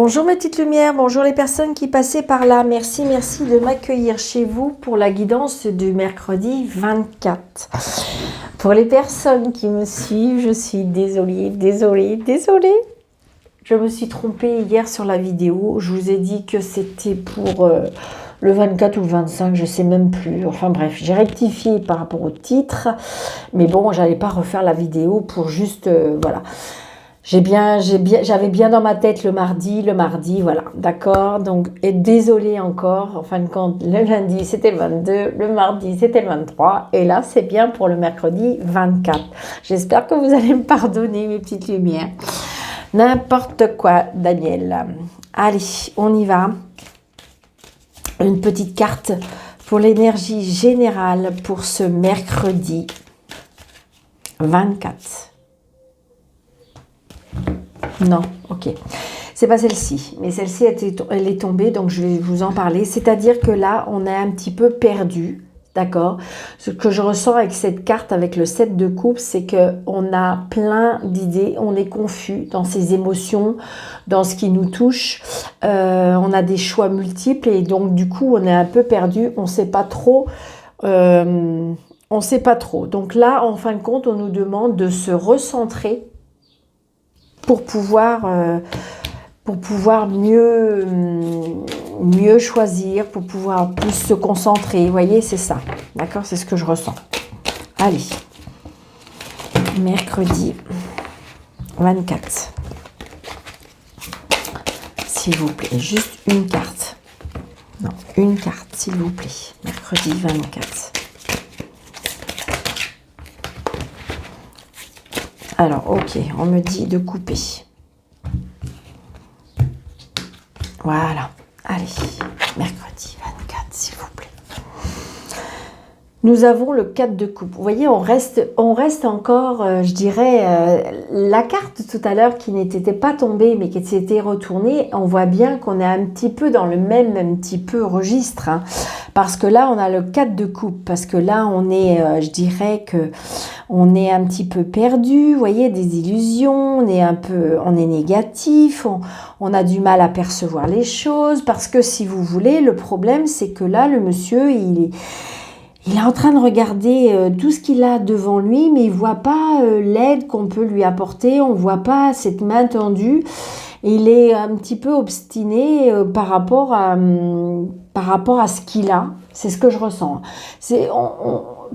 Bonjour mes petites lumières, bonjour les personnes qui passaient par là. Merci de m'accueillir chez vous pour la guidance du mercredi 24. Pour les personnes qui me suivent, je suis désolée. Je me suis trompée hier sur la vidéo. Je vous ai dit que c'était pour le 24 ou le 25, je ne sais même plus. Enfin bref, j'ai rectifié par rapport au titre. Mais bon, j'allais pas refaire la vidéo pour juste, voilà. J'avais bien dans ma tête le mardi, voilà, d'accord. Donc, et désolée encore, en fin de compte, le lundi c'était le 22, le mardi c'était le 23, et là c'est bien pour le mercredi 24. J'espère que vous allez me pardonner, mes petites lumières. N'importe quoi, Daniel. Allez, on y va. Une petite carte pour l'énergie générale pour ce mercredi 24. Non, ok. C'est pas celle-ci, mais celle-ci, elle est tombée, donc je vais vous en parler. C'est-à-dire que là, on est un petit peu perdu, d'accord? Ce que je ressens avec cette carte, avec le 7 de coupe, c'est qu'on a plein d'idées, on est confus dans ses émotions, dans ce qui nous touche. On a des choix multiples et donc, du coup, on est un peu perdu, on sait pas trop... on sait pas trop. Donc là, en fin de compte, on nous demande de se recentrer pour pouvoir mieux choisir, pour pouvoir plus se concentrer. Vous voyez, c'est ça. D'accord? C'est ce que je ressens. Allez. Mercredi 24. S'il vous plaît. Juste une carte. Non, une carte, s'il vous plaît. Mercredi 24. Alors, ok, on me dit de couper. Voilà. Allez, mercredi 24, s'il vous plaît. Nous avons le 4 de coupe. Vous voyez, on reste encore, je dirais, la carte tout à l'heure qui n'était pas tombée, mais qui s'était retournée. On voit bien qu'on est un petit peu dans le même un petit peu registre. Hein, parce que là, on a le 4 de coupe. Parce que là, on est, je dirais que on est un petit peu perdu. Vous voyez, des illusions. On est négatif. On a du mal à percevoir les choses. Parce que si vous voulez, le problème, c'est que là, le monsieur, il est en train de regarder tout ce qu'il a devant lui, mais il ne voit pas l'aide qu'on peut lui apporter, on ne voit pas cette main tendue. Il est un petit peu obstiné par rapport à ce qu'il a. C'est ce que je ressens. C'est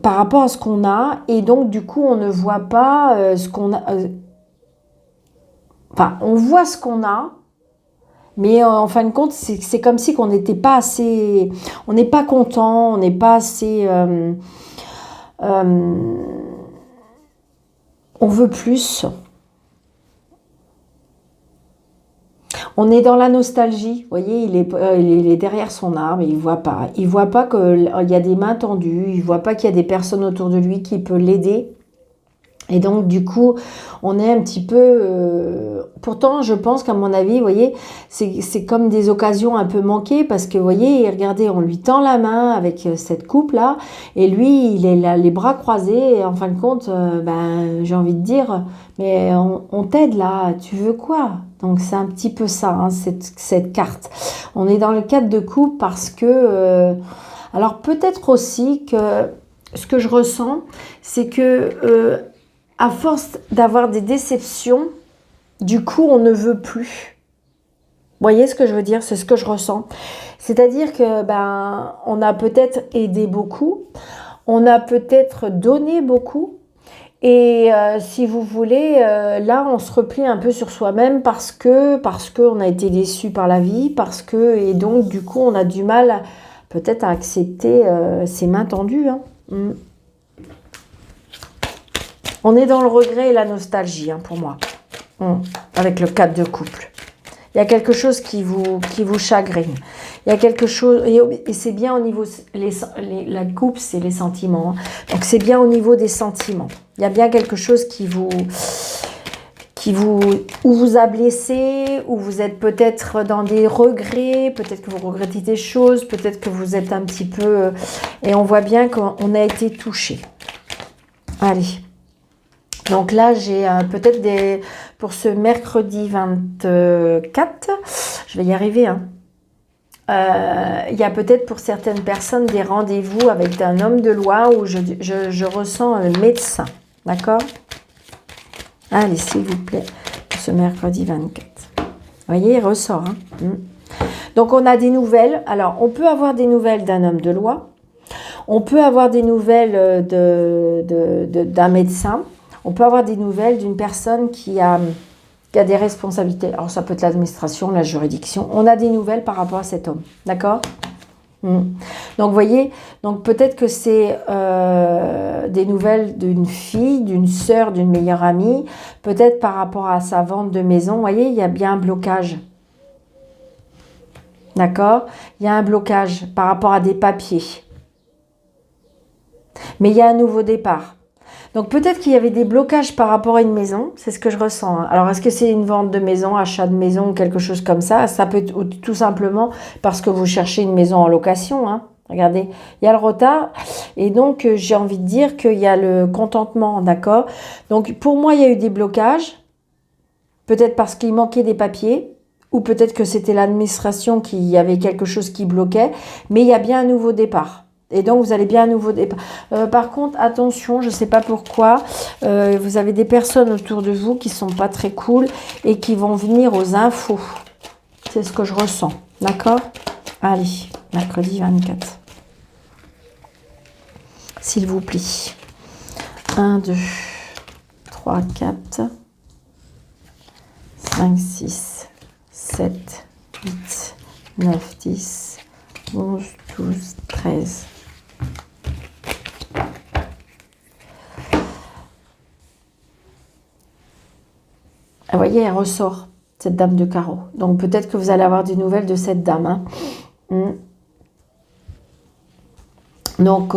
par rapport à ce qu'on a, et donc du coup on ne voit pas ce qu'on a. Enfin, on voit ce qu'on a. Mais en fin de compte, c'est comme si qu'on n'était pas assez... On n'est pas content, on n'est pas assez... on veut plus. On est dans la nostalgie. Vous voyez, il est derrière son arbre, il ne voit pas. Il ne voit pas qu'il y a des mains tendues, il ne voit pas qu'il y a des personnes autour de lui qui peuvent l'aider. Et donc, du coup, on est un petit peu... Pourtant, je pense qu'à mon avis, vous voyez, c'est comme des occasions un peu manquées parce que, vous voyez, regardez, on lui tend la main avec cette coupe-là et lui, il est là, les bras croisés et en fin de compte, j'ai envie de dire, mais on t'aide là, tu veux quoi? Donc, c'est un petit peu ça, hein, cette carte. On est dans le 4 de coupe parce que... alors, peut-être aussi que ce que je ressens, c'est que... à force d'avoir des déceptions, du coup, on ne veut plus. Vous voyez ce que je veux dire? C'est ce que je ressens. C'est-à-dire que on a peut-être aidé beaucoup, on a peut-être donné beaucoup, et si vous voulez, là, on se replie un peu sur soi-même parce qu'on a été déçu par la vie, et donc, du coup, on a du mal peut-être à accepter ces mains tendues. Hein. On est dans le regret et la nostalgie, hein, pour moi, avec le 4 de couple. Il y a quelque chose qui vous chagrine. Il y a quelque chose, et c'est bien au niveau, la coupe, c'est les sentiments. Hein. Donc, c'est bien au niveau des sentiments. Il y a bien quelque chose où vous a blessé, où vous êtes peut-être dans des regrets, peut-être que vous regrettez des choses, peut-être que vous êtes un petit peu... et on voit bien qu'on a été touché. Allez. Donc là, j'ai peut-être pour ce mercredi 24, je vais y arriver, hein. Il y a peut-être pour certaines personnes des rendez-vous avec un homme de loi où je ressens un médecin. D'accord? Allez, s'il vous plaît, pour ce mercredi 24. Vous voyez, il ressort. Hein. Donc, on a des nouvelles. Alors, on peut avoir des nouvelles d'un homme de loi. On peut avoir des nouvelles d'un médecin. On peut avoir des nouvelles d'une personne qui a des responsabilités. Alors, ça peut être l'administration, la juridiction. On a des nouvelles par rapport à cet homme. D'accord? Donc, vous voyez, donc peut-être que c'est des nouvelles d'une fille, d'une sœur, d'une meilleure amie. Peut-être par rapport à sa vente de maison. Vous voyez, il y a bien un blocage. D'accord? Il y a un blocage par rapport à des papiers. Mais il y a un nouveau départ. Donc peut-être qu'il y avait des blocages par rapport à une maison, c'est ce que je ressens. Hein. Alors est-ce que c'est une vente de maison, achat de maison ou quelque chose comme ça? Ça peut être tout simplement parce que vous cherchez une maison en location. Hein. Regardez, il y a le retard et donc j'ai envie de dire qu'il y a le contentement, d'accord? Donc pour moi, il y a eu des blocages, peut-être parce qu'il manquait des papiers ou peut-être que c'était l'administration qui avait quelque chose qui bloquait, mais il y a bien un nouveau départ. Et donc, vous allez bien à nouveau départ. Par contre, attention, je ne sais pas pourquoi, vous avez des personnes autour de vous qui ne sont pas très cool et qui vont venir aux infos. C'est ce que je ressens. D'accord? Allez, mercredi 24. S'il vous plaît. 1, 2, 3, 4, 5, 6, 7, 8, 9, 10, 11, 12, 13. Vous voyez, elle ressort, cette dame de carreau. Donc, peut-être que vous allez avoir des nouvelles de cette dame. Hein. Donc,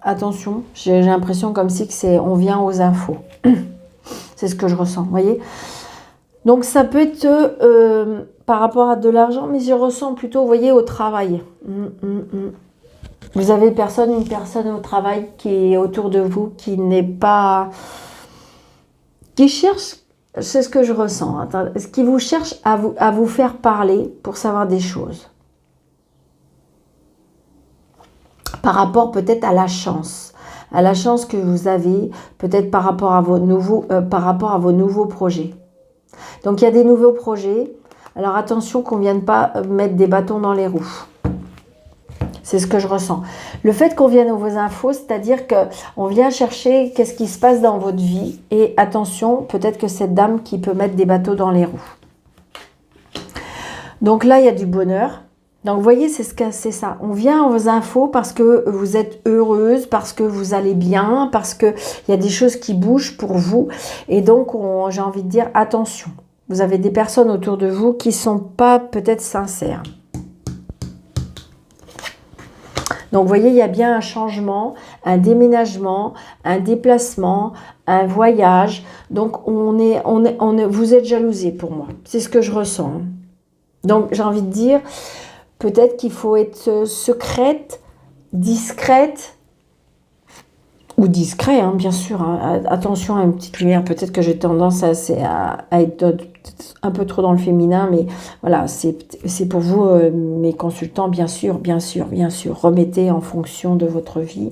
attention, j'ai l'impression comme si on vient aux infos. C'est ce que je ressens, vous voyez. Donc, ça peut être par rapport à de l'argent, mais je ressens plutôt, vous voyez, au travail. Vous avez une personne au travail qui est autour de vous, qui n'est pas... qui cherche... C'est ce que je ressens. Ce qui vous cherche à vous faire parler pour savoir des choses. Par rapport peut-être à la chance que vous avez, peut-être par rapport à vos nouveaux projets. Donc il y a des nouveaux projets. Alors attention qu'on ne vienne pas mettre des bâtons dans les roues. C'est ce que je ressens. Le fait qu'on vienne aux infos, c'est-à-dire qu'on vient chercher qu'est-ce qui se passe dans votre vie. Et attention, peut-être que cette dame qui peut mettre des bateaux dans les roues. Donc là, il y a du bonheur. Donc vous voyez, c'est ça. On vient aux infos parce que vous êtes heureuse, parce que vous allez bien, parce qu'il y a des choses qui bougent pour vous. Et donc, j'ai envie de dire, attention. Vous avez des personnes autour de vous qui ne sont pas peut-être sincères. Donc, vous voyez, il y a bien un changement, un déménagement, un déplacement, un voyage. Donc, vous êtes jalousés pour moi. C'est ce que je ressens. Donc, j'ai envie de dire, peut-être qu'il faut être secrète, discrète, ou discret, hein, bien sûr. Hein. Attention à une petite lumière. Peut-être que j'ai tendance à être un peu trop dans le féminin, mais voilà, c'est pour vous, mes consultants, bien sûr. Remettez en fonction de votre vie.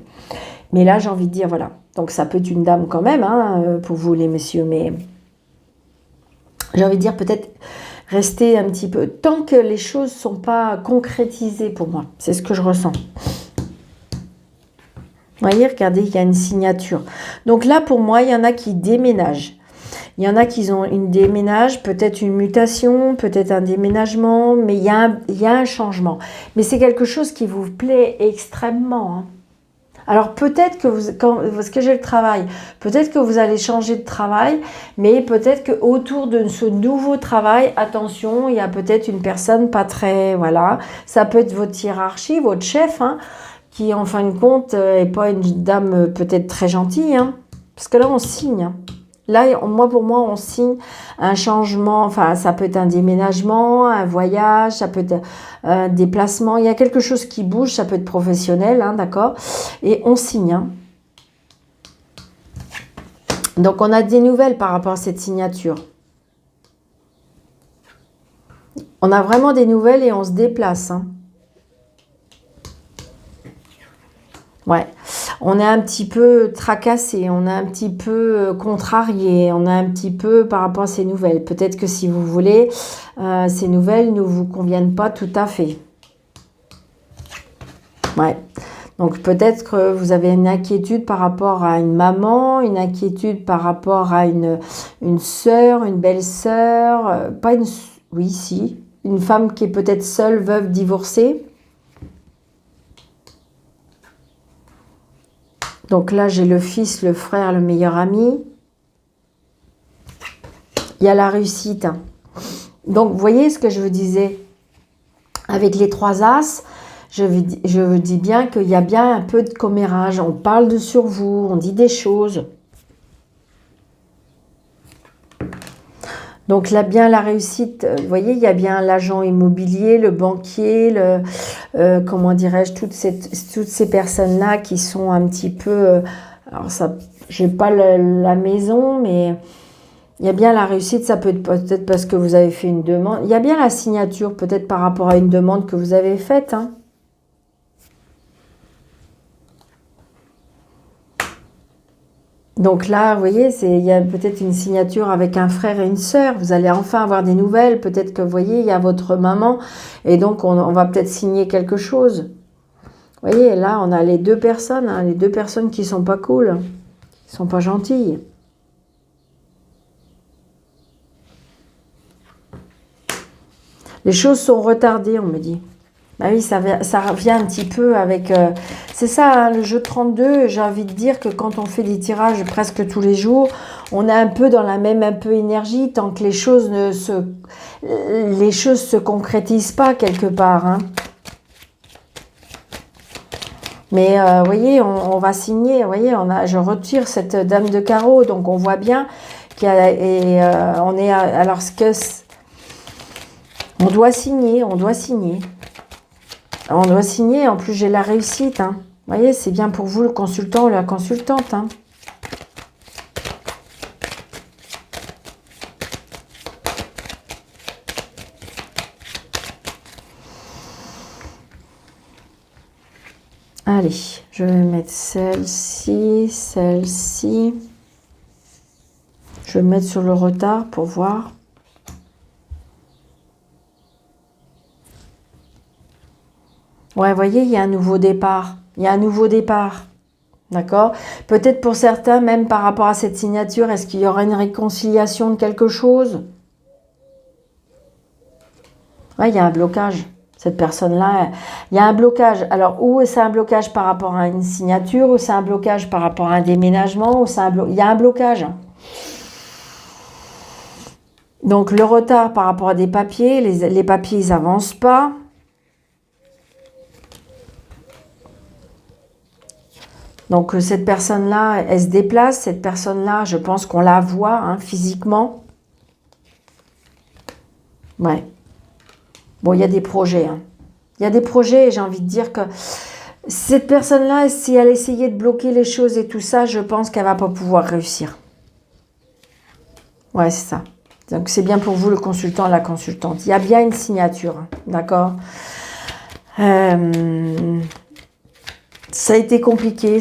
Mais là, j'ai envie de dire, voilà. Donc, ça peut être une dame quand même, hein, pour vous, les messieurs, mais j'ai envie de dire, peut-être rester un petit peu, tant que les choses ne sont pas concrétisées pour moi. C'est ce que je ressens. Vous voyez, regardez, il y a une signature. Donc là, pour moi, il y en a qui déménagent. Il y en a qui ont une déménage, peut-être une mutation, peut-être un déménagement, mais il y a un changement. Mais c'est quelque chose qui vous plaît extrêmement. Hein. Alors peut-être que parce que j'ai le travail, peut-être que vous allez changer de travail, mais peut-être qu'autour de ce nouveau travail, attention, il y a peut-être une personne pas très, voilà, ça peut être votre hiérarchie, votre chef, hein, qui en fin de compte n'est pas une dame peut-être très gentille, hein, parce que là on signe. Hein. Là, pour moi, on signe un changement, enfin, ça peut être un déménagement, un voyage, ça peut être un déplacement. Il y a quelque chose qui bouge, ça peut être professionnel, hein, d'accord? Et on signe. Hein. Donc, on a des nouvelles par rapport à cette signature. On a vraiment des nouvelles et on se déplace. Hein. Ouais. On est un petit peu tracassé, on est un petit peu contrarié, on est un petit peu par rapport à ces nouvelles. Peut-être que si vous voulez, ces nouvelles ne vous conviennent pas tout à fait. Ouais. Donc peut-être que vous avez une inquiétude par rapport à une maman, une inquiétude par rapport à une sœur, une belle-sœur, pas une... Oui, si. Une femme qui est peut-être seule, veuve, divorcée. Donc là, j'ai le fils, le frère, le meilleur ami. Il y a la réussite. Donc, vous voyez ce que je vous disais avec les 3 as, je vous dis bien qu'il y a bien un peu de commérage. On parle sur vous, on dit des choses. Donc là, bien la réussite, vous voyez, il y a bien l'agent immobilier, le banquier, comment dirais-je, toutes ces personnes-là qui sont un petit peu... alors ça, je n'ai pas la maison, mais il y a bien la réussite, ça peut être peut-être parce que vous avez fait une demande. Il y a bien la signature, peut-être par rapport à une demande que vous avez faite, hein. Donc là, vous voyez, il y a peut-être une signature avec un frère et une sœur. Vous allez enfin avoir des nouvelles. Peut-être que, vous voyez, il y a votre maman. Et donc, on va peut-être signer quelque chose. Vous voyez, là, on a les 2 personnes. Hein, les 2 personnes qui sont pas cool. Qui sont pas gentilles. Les choses sont retardées, on me dit. Bah oui, ça revient un petit peu avec... c'est ça, hein, le jeu 32, j'ai envie de dire que quand on fait des tirages presque tous les jours, on est un peu dans la même énergie tant que les choses se concrétisent pas quelque part. Hein. Mais vous voyez, on va signer, vous voyez, je retire cette dame de carreau, donc on voit bien qu'il y a... on est... alors, on doit signer, on doit signer. On doit signer, en plus j'ai la réussite. Hein. Vous voyez, c'est bien pour vous le consultant ou la consultante. Hein. Allez, je vais mettre celle-ci, celle-ci. Je vais mettre sur le retard pour voir. Ouais, vous voyez, il y a un nouveau départ. Il y a un nouveau départ. D'accord? Peut-être pour certains, même par rapport à cette signature, est-ce qu'il y aura une réconciliation de quelque chose? Ouais, il y a un blocage. Cette personne-là, il y a un blocage. Alors, ou c'est un blocage par rapport à une signature, ou c'est un blocage par rapport à un déménagement, ou il y a un blocage. Donc, le retard par rapport à des papiers, les papiers, ils n'avancent pas. Donc, cette personne-là, elle se déplace. Cette personne-là, je pense qu'on la voit hein, physiquement. Ouais. Bon, il y a des projets. Hein. Il y a des projets et j'ai envie de dire que cette personne-là, si elle essayait de bloquer les choses et tout ça, je pense qu'elle ne va pas pouvoir réussir. Ouais, c'est ça. Donc, c'est bien pour vous, le consultant et la consultante. Il y a bien une signature. Hein, d'accord ça a été compliqué,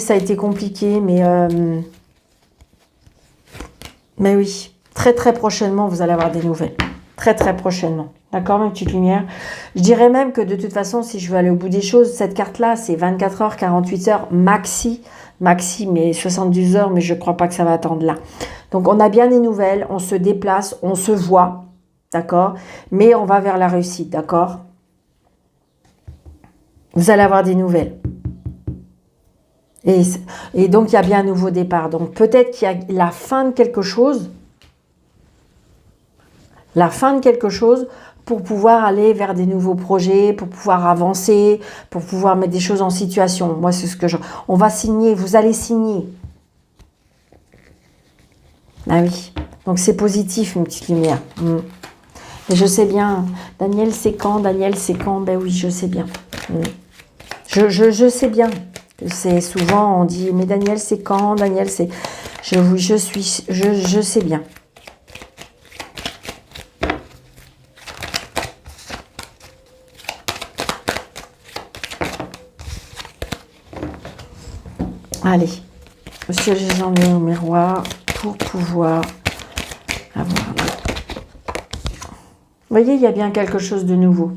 mais oui, très très prochainement, vous allez avoir des nouvelles. Très très prochainement. D'accord, ma petite lumière? Je dirais même que de toute façon, si je veux aller au bout des choses, cette carte-là, c'est 24 heures, 48 heures, maxi, mais 72 heures, mais je ne crois pas que ça va attendre là. Donc, on a bien des nouvelles, on se déplace, on se voit, d'accord? Mais on va vers la réussite, d'accord? Vous allez avoir des nouvelles. Et donc, il y a bien un nouveau départ. Donc, peut-être qu'il y a la fin de quelque chose. La fin de quelque chose pour pouvoir aller vers des nouveaux projets, pour pouvoir avancer, pour pouvoir mettre des choses en situation. Moi, c'est ce que on va signer, vous allez signer. Ah oui. Donc, c'est positif, une petite lumière. Et je sais bien. Daniel, c'est quand? Daniel, c'est quand? Ben oui, je sais bien. Je sais bien. C'est souvent, on dit, mais Daniel, c'est quand? Daniel, c'est... Je sais bien. Allez, monsieur, j'ai emmené au miroir pour pouvoir avoir... Vous voyez, il y a bien quelque chose de nouveau.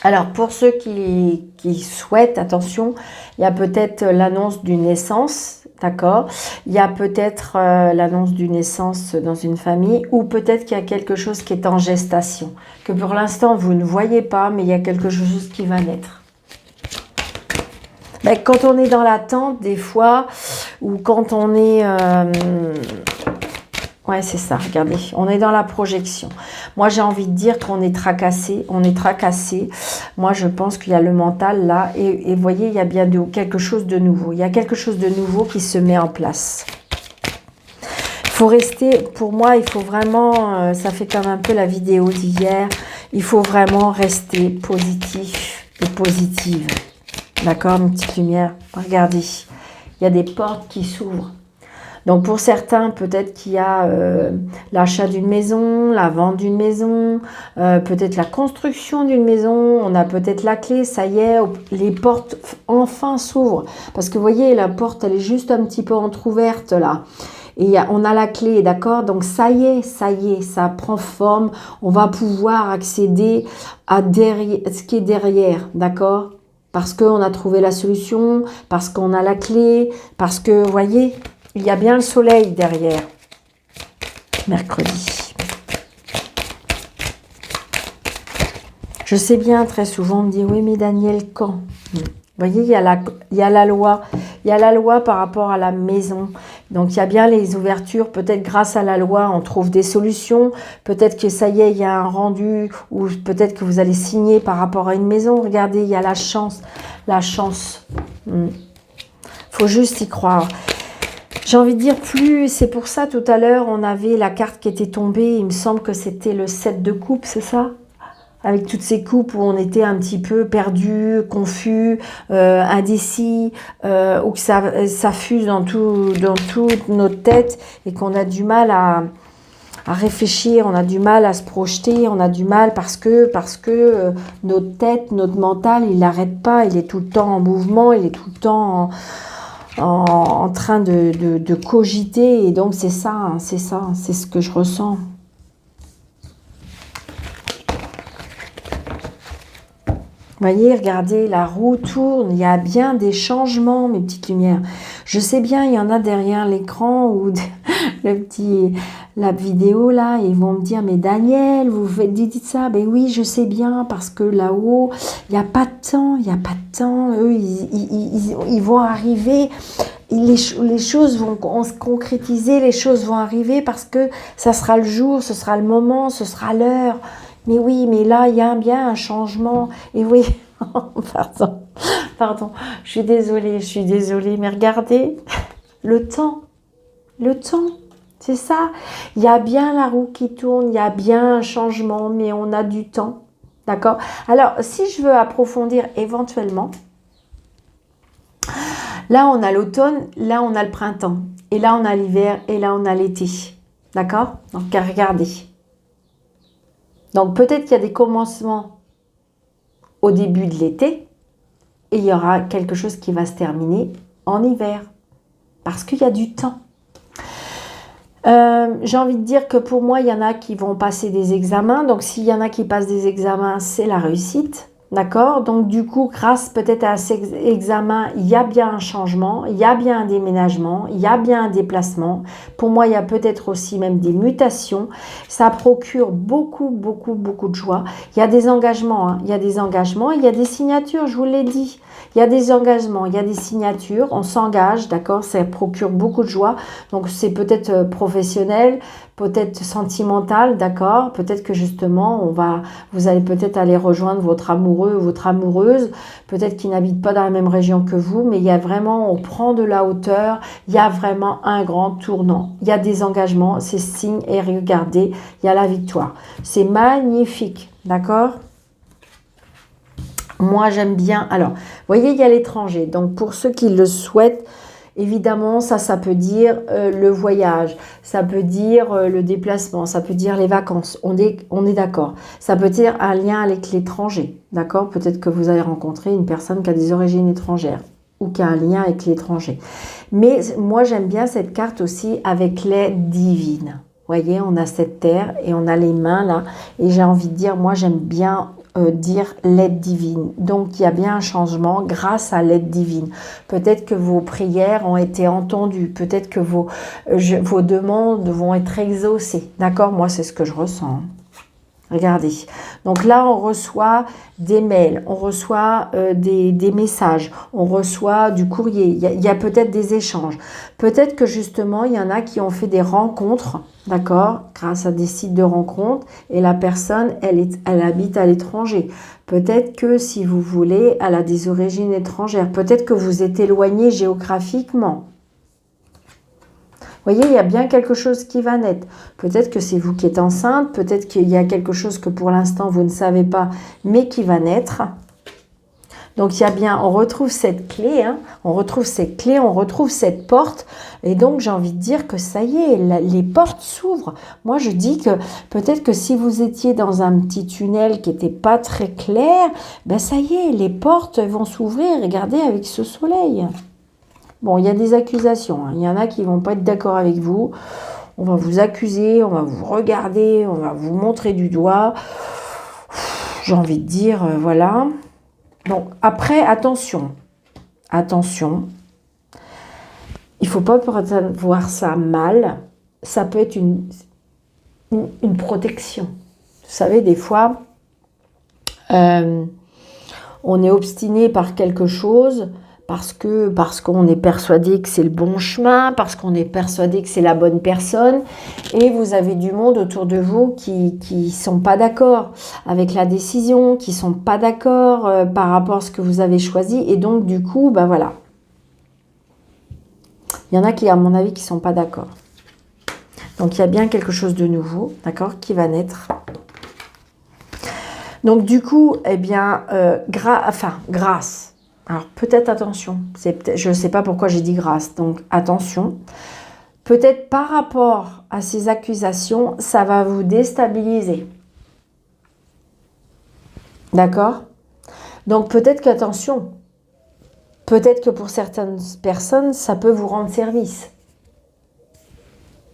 Alors, pour ceux qui souhaitent, attention, il y a peut-être l'annonce d'une naissance, d'accord? Il y a peut-être l'annonce d'une naissance dans une famille, ou peut-être qu'il y a quelque chose qui est en gestation, que pour l'instant, vous ne voyez pas, mais il y a quelque chose qui va naître. Ben, quand on est dans l'attente, des fois, ou quand on est... ouais, c'est ça, regardez, on est dans la projection. Moi, j'ai envie de dire qu'on est tracassé, on est tracassé. Moi, je pense qu'il y a le mental là, et vous voyez, il y a bien quelque chose de nouveau. Il y a quelque chose de nouveau qui se met en place. Il faut rester, pour moi, il faut vraiment, ça fait comme un peu la vidéo d'hier, il faut vraiment rester positif et positive. D'accord, une petite lumière. Regardez, il y a des portes qui s'ouvrent. Donc pour certains, peut-être qu'il y a l'achat d'une maison, la vente d'une maison, peut-être la construction d'une maison, on a peut-être la clé, ça y est, les portes enfin s'ouvrent. Parce que vous voyez, la porte, elle est juste un petit peu entrouverte là. Et on a la clé, d'accord? Donc ça y est, ça prend forme. On va pouvoir accéder à ce qui est derrière, d'accord? Parce qu'on a trouvé la solution, parce qu'on a la clé, parce que, vous voyez, il y a bien le soleil derrière. Mercredi. Je sais bien, très souvent, on me dit, oui, mais Daniel, quand? Vous voyez, il y a la loi. Il y a la loi par rapport à la maison. Donc, il y a bien les ouvertures. Peut-être grâce à la loi, on trouve des solutions. Peut-être que ça y est, il y a un rendu. Ou peut-être que vous allez signer par rapport à une maison. Regardez, il y a la chance. La chance. Faut juste y croire. J'ai envie de dire plus, c'est pour ça tout à l'heure, on avait la carte qui était tombée. Il me semble que c'était le 7 de coupe, c'est ça? Avec toutes ces coupes où on était un petit peu perdu, confus, indécis, ou que ça fuse dans toute notre tête et qu'on a du mal à réfléchir, on a du mal à se projeter, on a du mal parce que notre tête, notre mental, il n'arrête pas, il est tout le temps en mouvement, il est tout le temps en train de cogiter, et donc c'est ça, c'est ce que je ressens. Vous voyez, regardez, la roue tourne, il y a bien des changements, mes petites lumières. Je sais bien, il y en a derrière l'écran ou la vidéo là, ils vont me dire, mais Daniel, vous dites ça? Ben oui, je sais bien, parce que là-haut, il n'y a pas de temps, il n'y a pas de temps. Eux, ils vont arriver, les choses vont se concrétiser, les choses vont arriver parce que ça sera le jour, ce sera le moment, ce sera l'heure. Mais oui, mais là, il y a bien un changement. Et oui, pardon, je suis désolée, mais regardez, le temps, c'est ça. Il y a bien la roue qui tourne, il y a bien un changement, mais on a du temps, d'accord? Alors, si je veux approfondir éventuellement, là, on a l'automne, là, on a le printemps, et là, on a l'hiver, et là, on a l'été, d'accord? Donc, regardez. Donc, peut-être qu'il y a des commencements au début de l'été et il y aura quelque chose qui va se terminer en hiver parce qu'il y a du temps. J'ai envie de dire que pour moi, il y en a qui vont passer des examens. Donc, s'il y en a qui passent des examens, c'est la réussite. D'accord? Donc, du coup, grâce peut-être à ces examens, il y a bien un changement, il y a bien un déménagement, il y a bien un déplacement. Pour moi, il y a peut-être aussi même des mutations. Ça procure beaucoup de joie. Il y a des engagements, hein. Il y a des engagements, il y a des signatures, je vous l'ai dit. Il y a des engagements, il y a des signatures, on s'engage, d'accord? Ça procure beaucoup de joie. Donc, c'est peut-être professionnel, peut-être sentimental, d'accord? Peut-être que justement, vous allez peut-être aller rejoindre votre amoureux ou votre amoureuse, peut-être qu'il n'habite pas dans la même région que vous, mais il y a vraiment, on prend de la hauteur, il y a vraiment un grand tournant. Il y a des engagements, c'est signe, et regardez, il y a la victoire. C'est magnifique, d'accord? Moi, j'aime bien. Alors, vous voyez, il y a l'étranger. Donc, pour ceux qui le souhaitent, Évidemment, ça peut dire le voyage, ça peut dire le déplacement, ça peut dire les vacances, on est d'accord. Ça peut dire un lien avec l'étranger, d'accord? Peut-être que vous avez rencontré une personne qui a des origines étrangères ou qui a un lien avec l'étranger. Mais moi, j'aime bien cette carte aussi avec l'aide divine. Vous voyez, on a cette terre et on a les mains là. Et j'ai envie de dire, moi, j'aime bien dire l'aide divine. Donc, il y a bien un changement grâce à l'aide divine. Peut-être que vos prières ont été entendues. Peut-être que vos demandes vont être exaucées. D'accord? Moi, c'est ce que je ressens. Regardez. Donc là, on reçoit des mails, on reçoit des messages, on reçoit du courrier. Il y a peut-être des échanges. Peut-être que justement, il y en a qui ont fait des rencontres, d'accord, grâce à des sites de rencontres. Et la personne, elle habite à l'étranger. Peut-être que, si vous voulez, elle a des origines étrangères. Peut-être que vous êtes éloigné géographiquement. Vous voyez, il y a bien quelque chose qui va naître. Peut-être que c'est vous qui êtes enceinte, peut-être qu'il y a quelque chose que pour l'instant vous ne savez pas, mais qui va naître. Donc il y a bien, on retrouve cette clé, hein, on retrouve cette clé, on retrouve cette porte. Et donc j'ai envie de dire que ça y est, les portes s'ouvrent. Moi je dis que peut-être que si vous étiez dans un petit tunnel qui n'était pas très clair, ben ça y est, les portes vont s'ouvrir. Regardez avec ce soleil. Bon, il y a des accusations. Hein. Il y en a qui ne vont pas être d'accord avec vous. On va vous accuser, on va vous regarder, on va vous montrer du doigt. J'ai envie de dire, voilà. Donc, après, attention. Attention. Il ne faut pas voir ça mal. Ça peut être une protection. Vous savez, des fois, on est obstiné par quelque chose parce qu'on est persuadé que c'est le bon chemin, parce qu'on est persuadé que c'est la bonne personne, et vous avez du monde autour de vous qui sont pas d'accord avec la décision, qui sont pas d'accord par rapport à ce que vous avez choisi, et donc du coup, ben voilà. Il y en a qui, à mon avis, qui sont pas d'accord. Donc il y a bien quelque chose de nouveau, d'accord, qui va naître. Donc du coup, eh bien, grâce. Alors peut-être attention, je ne sais pas pourquoi j'ai dit grâce, donc attention. Peut-être par rapport à ces accusations, ça va vous déstabiliser. D'accord? Donc peut-être qu'attention, peut-être que pour certaines personnes, ça peut vous rendre service.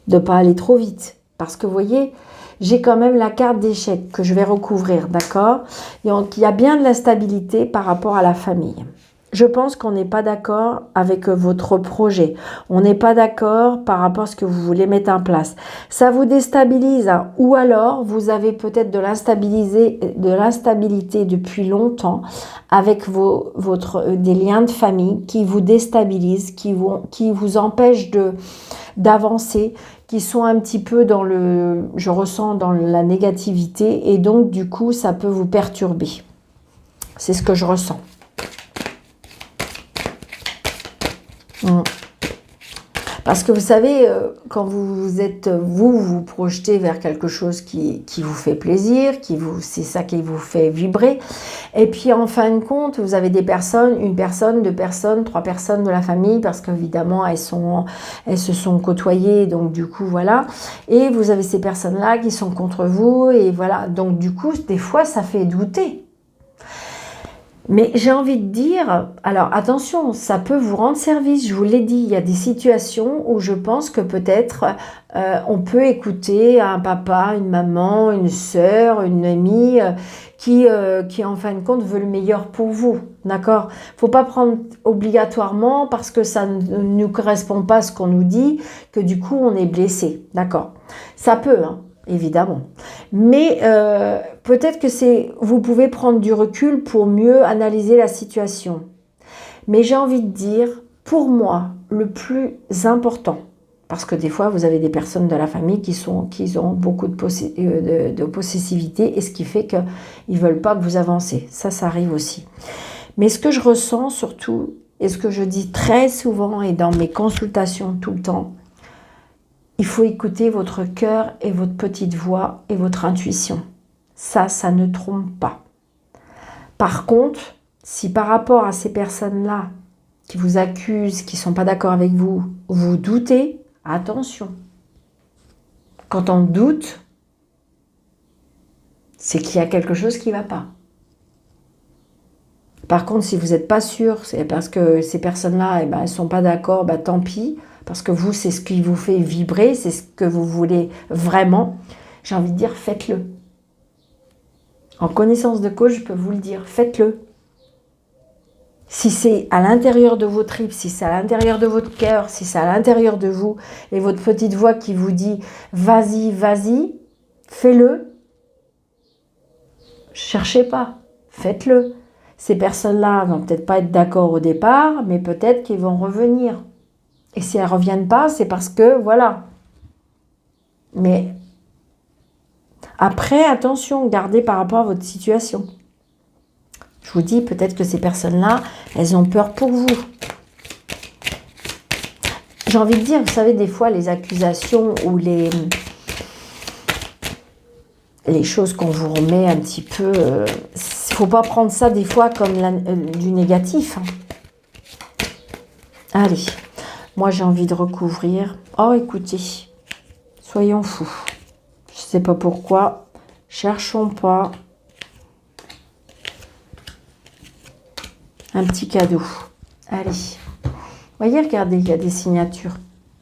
De ne pas aller trop vite. Parce que vous voyez, j'ai quand même la carte d'échec que je vais recouvrir, d'accord? Donc il y a bien de la stabilité par rapport à la famille. Je pense qu'on n'est pas d'accord avec votre projet. On n'est pas d'accord par rapport à ce que vous voulez mettre en place. Ça vous déstabilise, hein, ou alors vous avez peut-être de l'instabilité depuis longtemps avec des liens de famille qui vous déstabilisent, qui vous empêchent d'avancer, qui sont un petit peu je ressens dans la négativité, et donc du coup ça peut vous perturber. C'est ce que je ressens. Parce que vous savez, quand vous projetez vers quelque chose qui vous fait plaisir, c'est ça qui vous fait vibrer. Et puis en fin de compte, vous avez des personnes, une personne, deux personnes, trois personnes de la famille, parce qu'évidemment elles se sont côtoyées, donc du coup voilà. Et vous avez ces personnes-là qui sont contre vous, et voilà. Donc du coup, des fois, ça fait douter. Mais j'ai envie de dire, alors attention, ça peut vous rendre service, je vous l'ai dit, il y a des situations où je pense que peut-être on peut écouter un papa, une maman, une sœur, une amie qui en fin de compte veut le meilleur pour vous, d'accord? Il ne faut pas prendre obligatoirement parce que ça ne nous correspond pas à ce qu'on nous dit, que du coup on est blessé, d'accord? Ça peut, hein. Évidemment. Mais peut-être que vous pouvez prendre du recul pour mieux analyser la situation. Mais j'ai envie de dire, pour moi, le plus important, parce que des fois, vous avez des personnes de la famille qui ont beaucoup de possessivité, et ce qui fait qu'ils ne veulent pas que vous avancez. Ça arrive aussi. Mais ce que je ressens surtout, et ce que je dis très souvent et dans mes consultations tout le temps, il faut écouter votre cœur et votre petite voix et votre intuition. Ça ne trompe pas. Par contre, si par rapport à ces personnes-là, qui vous accusent, qui ne sont pas d'accord avec vous, vous doutez, attention. Quand on doute, c'est qu'il y a quelque chose qui ne va pas. Par contre, si vous n'êtes pas sûr, c'est parce que ces personnes-là, elles ne sont pas d'accord, tant pis, parce que vous, c'est ce qui vous fait vibrer, c'est ce que vous voulez vraiment. J'ai envie de dire, faites-le. En connaissance de cause, je peux vous le dire, faites-le. Si c'est à l'intérieur de vos tripes, si c'est à l'intérieur de votre cœur, si c'est à l'intérieur de vous, et votre petite voix qui vous dit « vas-y, vas-y », fais-le. Cherchez pas, faites-le. Ces personnes-là vont peut-être pas être d'accord au départ, mais peut-être qu'ils vont revenir. Et si elles ne reviennent pas, c'est parce que, voilà. Mais après, attention, gardez par rapport à votre situation. Je vous dis, peut-être que ces personnes-là, elles ont peur pour vous. J'ai envie de dire, vous savez, des fois, les accusations ou les choses qu'on vous remet un petit peu... Il ne faut pas prendre ça des fois comme du négatif. Hein. Allez, moi j'ai envie de recouvrir. Oh, écoutez, soyons fous. Je ne sais pas pourquoi. Cherchons pas. Un petit cadeau. Allez. Vous voyez, regardez, il y a des signatures.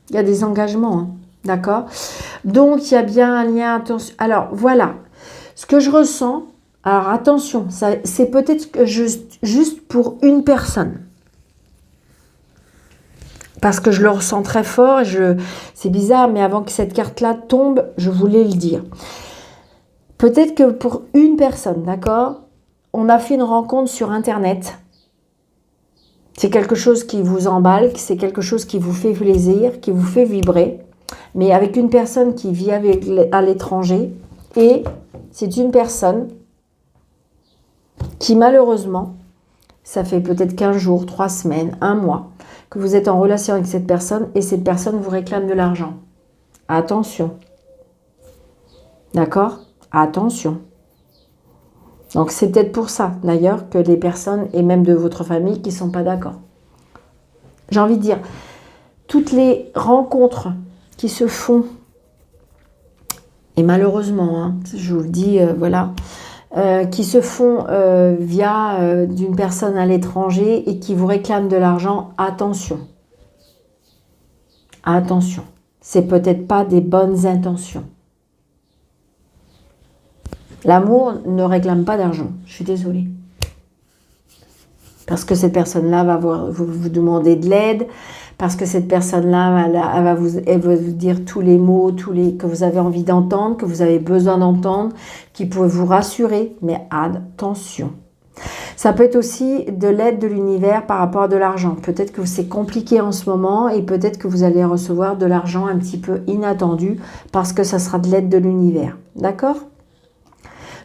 Il y a des engagements. Hein. D'accord? Donc, il y a bien un lien. Attention. Alors, voilà. Ce que je ressens. Alors, attention. C'est peut-être juste pour une personne. Parce que je le ressens très fort. C'est bizarre, mais avant que cette carte-là tombe, je voulais le dire. Peut-être que pour une personne, d'accord? On a fait une rencontre sur Internet. C'est quelque chose qui vous emballe, c'est quelque chose qui vous fait plaisir, qui vous fait vibrer. Mais avec une personne qui vit à l'étranger. Et c'est une personne qui malheureusement, ça fait peut-être 15 jours, 3 semaines, 1 mois, que vous êtes en relation avec cette personne et cette personne vous réclame de l'argent. Attention. D'accord? Attention. Donc c'est peut-être pour ça, d'ailleurs, que les personnes, et même de votre famille, qui ne sont pas d'accord. J'ai envie de dire, toutes les rencontres qui se font, et malheureusement, hein, je vous le dis, voilà, qui se font via d'une personne à l'étranger et qui vous réclame de l'argent, attention. Attention. C'est peut-être pas des bonnes intentions. L'amour ne réclame pas d'argent. Je suis désolée. Parce que cette personne-là va vous demander de l'aide. Parce que cette personne-là, elle va vous dire tous les mots que vous avez envie d'entendre, que vous avez besoin d'entendre, qui pourraient vous rassurer. Mais attention. Ça peut être aussi de l'aide de l'univers par rapport à de l'argent. Peut-être que c'est compliqué en ce moment et peut-être que vous allez recevoir de l'argent un petit peu inattendu parce que ça sera de l'aide de l'univers. D'accord ?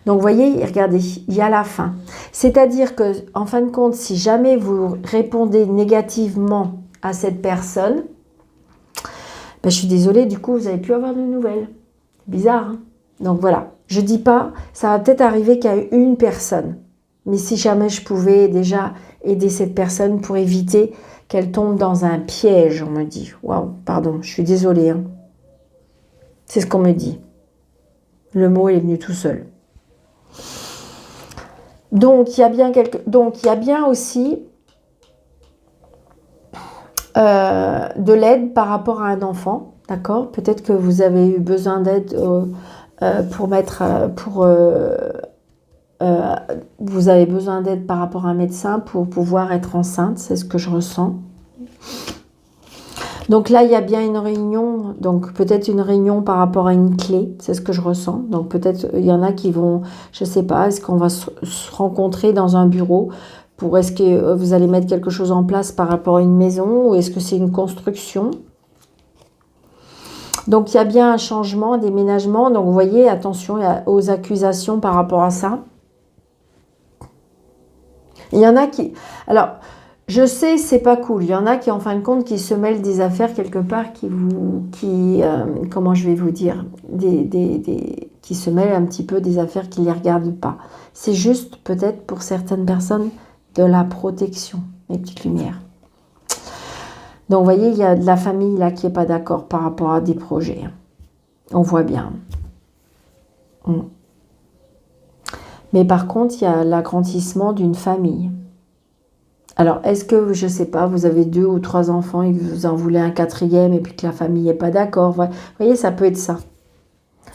Donc, vous voyez, regardez, il y a la fin. C'est-à-dire que, en fin de compte, si jamais vous répondez négativement à cette personne, je suis désolée, du coup, vous n'allez plus avoir de nouvelles. Bizarre, hein? Donc, voilà. Je ne dis pas, ça va peut-être arriver qu'à une personne. Mais si jamais je pouvais déjà aider cette personne pour éviter qu'elle tombe dans un piège, on me dit. Waouh, pardon, je suis désolée. Hein. C'est ce qu'on me dit. Le mot est venu tout seul. Donc, il y a bien aussi de l'aide par rapport à un enfant, d'accord? Peut-être que vous avez eu besoin d'aide vous avez besoin d'aide par rapport à un médecin pour pouvoir être enceinte, c'est ce que je ressens. Donc là, il y a bien une réunion, donc peut-être une réunion par rapport à une clé, c'est ce que je ressens. Donc peut-être il y en a qui vont, je ne sais pas, est-ce qu'on va se rencontrer dans un bureau pour est-ce que vous allez mettre quelque chose en place par rapport à une maison ou est-ce que c'est une construction? Donc il y a bien un changement, un déménagement, donc vous voyez, attention aux accusations par rapport à ça. Il y en a qui... Alors... Je sais, c'est pas cool. Il y en a qui, en fin de compte, qui se mêlent des affaires quelque part, comment je vais vous dire, qui se mêlent un petit peu des affaires qui ne les regardent pas. C'est juste, peut-être, pour certaines personnes, de la protection, mes petites lumières. Donc, vous voyez, il y a de la famille là qui n'est pas d'accord par rapport à des projets. On voit bien. Mais par contre, il y a l'agrandissement d'une famille. Alors, est-ce que, je ne sais pas, vous avez 2 ou 3 enfants et que vous en voulez un 4e et puis que la famille n'est pas d'accord? Vous voyez, ça peut être ça.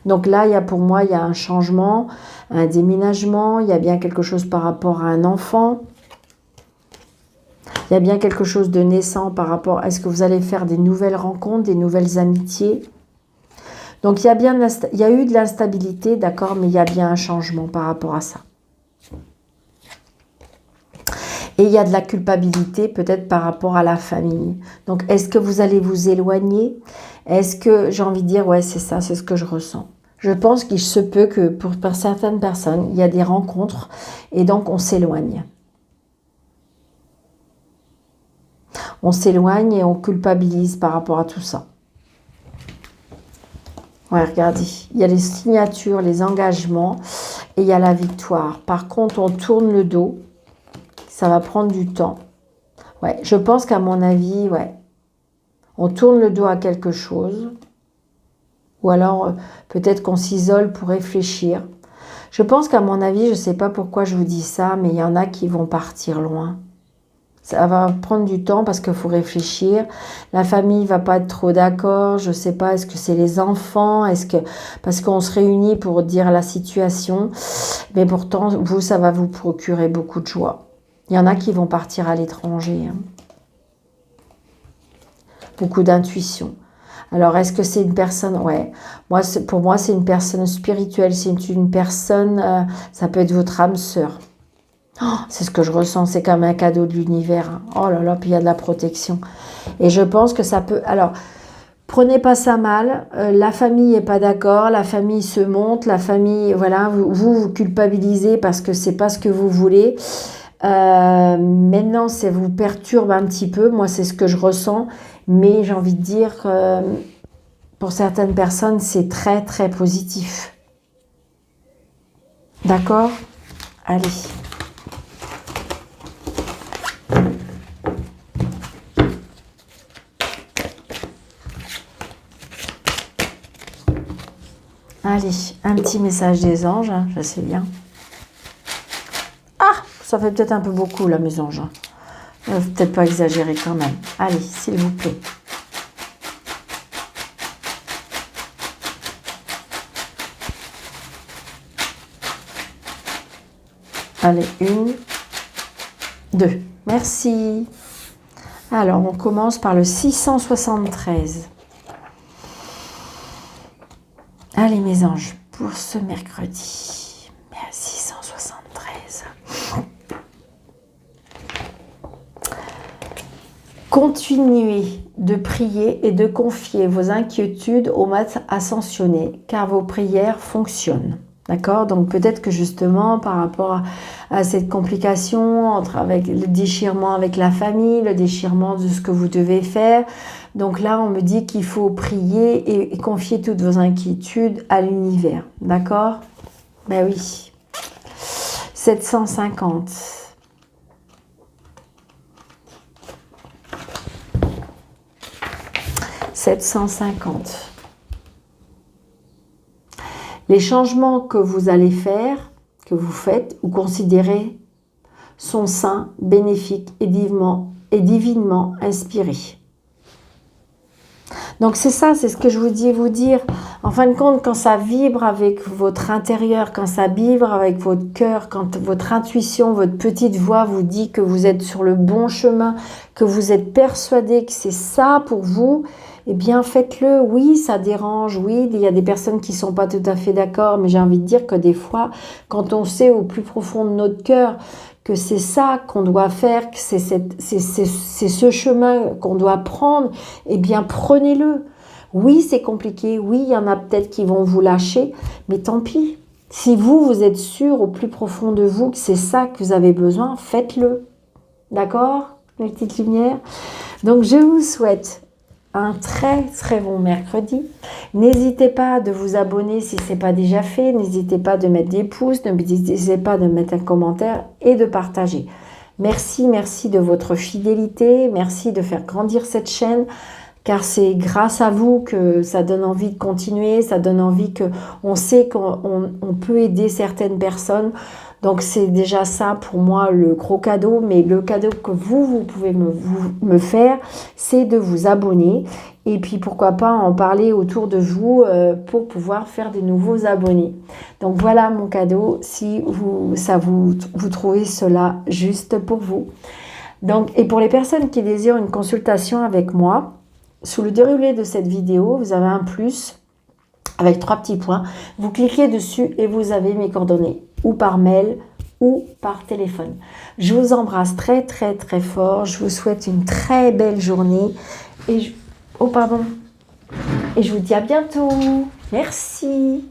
Donc là, pour moi, il y a un changement, un déménagement, il y a bien quelque chose par rapport à un enfant. Il y a bien quelque chose de naissant par rapport à est-ce que vous allez faire des nouvelles rencontres, des nouvelles amitiés. Donc il y a eu de l'instabilité, d'accord, mais il y a bien un changement par rapport à ça. Et il y a de la culpabilité peut-être par rapport à la famille. Donc est-ce que vous allez vous éloigner? Est-ce que, j'ai envie de dire, ouais, c'est ça, c'est ce que je ressens. Je pense qu'il se peut que pour certaines personnes, il y a des rencontres et donc on s'éloigne. On s'éloigne et on culpabilise par rapport à tout ça. Ouais, regardez, il y a les signatures, les engagements et il y a la victoire. Par contre, on tourne le dos. Ça va prendre du temps. Ouais, je pense qu'à mon avis, ouais, on tourne le dos à quelque chose. Ou alors, peut-être qu'on s'isole pour réfléchir. Je pense qu'à mon avis, je ne sais pas pourquoi je vous dis ça, mais il y en a qui vont partir loin. Ça va prendre du temps parce qu'il faut réfléchir. La famille ne va pas être trop d'accord. Je ne sais pas, est-ce que c'est les enfants? Parce qu'on se réunit pour dire la situation. Mais pourtant, vous, ça va vous procurer beaucoup de joie. Il y en a qui vont partir à l'étranger. Beaucoup d'intuition. Alors, est-ce que c'est une personne? Ouais. Pour moi, c'est une personne spirituelle. C'est une personne, ça peut être votre âme sœur. Oh, c'est ce que je ressens. C'est comme un cadeau de l'univers. Oh là là, puis il y a de la protection. Et je pense que ça peut... Alors, prenez pas ça mal. La famille n'est pas d'accord. La famille se monte. La famille, voilà, vous culpabilisez parce que c'est pas ce que vous voulez. Maintenant, ça vous perturbe un petit peu. Moi, c'est ce que je ressens. Mais j'ai envie de dire que pour certaines personnes, c'est très, très positif. D'accord? Allez. Allez, un petit message des anges, hein, je sais bien. Ah, ça fait peut-être un peu beaucoup, là, mes anges. Peut-être pas exagérer quand même. Allez, s'il vous plaît. Allez, 1, 2. Merci. Alors, on commence par le 673. Allez, mes anges, pour ce mercredi. 673. Continuez de prier et de confier vos inquiétudes au maître ascensionné, car vos prières fonctionnent. D'accord? Donc peut-être que justement par rapport à cette complication avec le déchirement avec la famille, le déchirement de ce que vous devez faire, donc là on me dit qu'il faut prier et confier toutes vos inquiétudes à l'univers. D'accord? Ben oui. 750. Les changements que vous allez faire, que vous faites ou considérez, sont sains, bénéfiques et divinement inspirés. Donc c'est ça, c'est ce que je vous dis vous dire. En fin de compte, quand ça vibre avec votre intérieur, quand ça vibre avec votre cœur, quand votre intuition, votre petite voix vous dit que vous êtes sur le bon chemin, que vous êtes persuadé que c'est ça pour vous, eh bien faites-le. Oui, ça dérange, oui, il y a des personnes qui ne sont pas tout à fait d'accord, mais j'ai envie de dire que des fois, quand on sait au plus profond de notre cœur que c'est ça qu'on doit faire, que c'est ce chemin qu'on doit prendre, eh bien prenez-le. Oui, c'est compliqué, oui, il y en a peut-être qui vont vous lâcher, mais tant pis. Si vous êtes sûr au plus profond de vous que c'est ça que vous avez besoin, faites-le. D'accord, mes petites lumières? Donc je vous souhaite un très très bon mercredi. N'hésitez pas de vous abonner si ce n'est pas déjà fait. N'hésitez pas de mettre des pouces, n'hésitez pas de mettre un commentaire et de partager. Merci, merci de votre fidélité. Merci de faire grandir cette chaîne. Car c'est grâce à vous que ça donne envie de continuer, ça donne envie on sait qu'on peut aider certaines personnes. Donc c'est déjà ça pour moi le gros cadeau, mais le cadeau que vous pouvez me faire, c'est de vous abonner. Et puis pourquoi pas en parler autour de vous pour pouvoir faire des nouveaux abonnés. Donc voilà mon cadeau, si vous trouvez cela juste pour vous. Donc, et pour les personnes qui désirent une consultation avec moi, sous le déroulé de cette vidéo, vous avez un plus avec 3 petits points. Vous cliquez dessus et vous avez mes coordonnées, ou par mail ou par téléphone. Je vous embrasse très très très fort. Je vous souhaite une très belle journée. Et je vous dis à bientôt. Merci.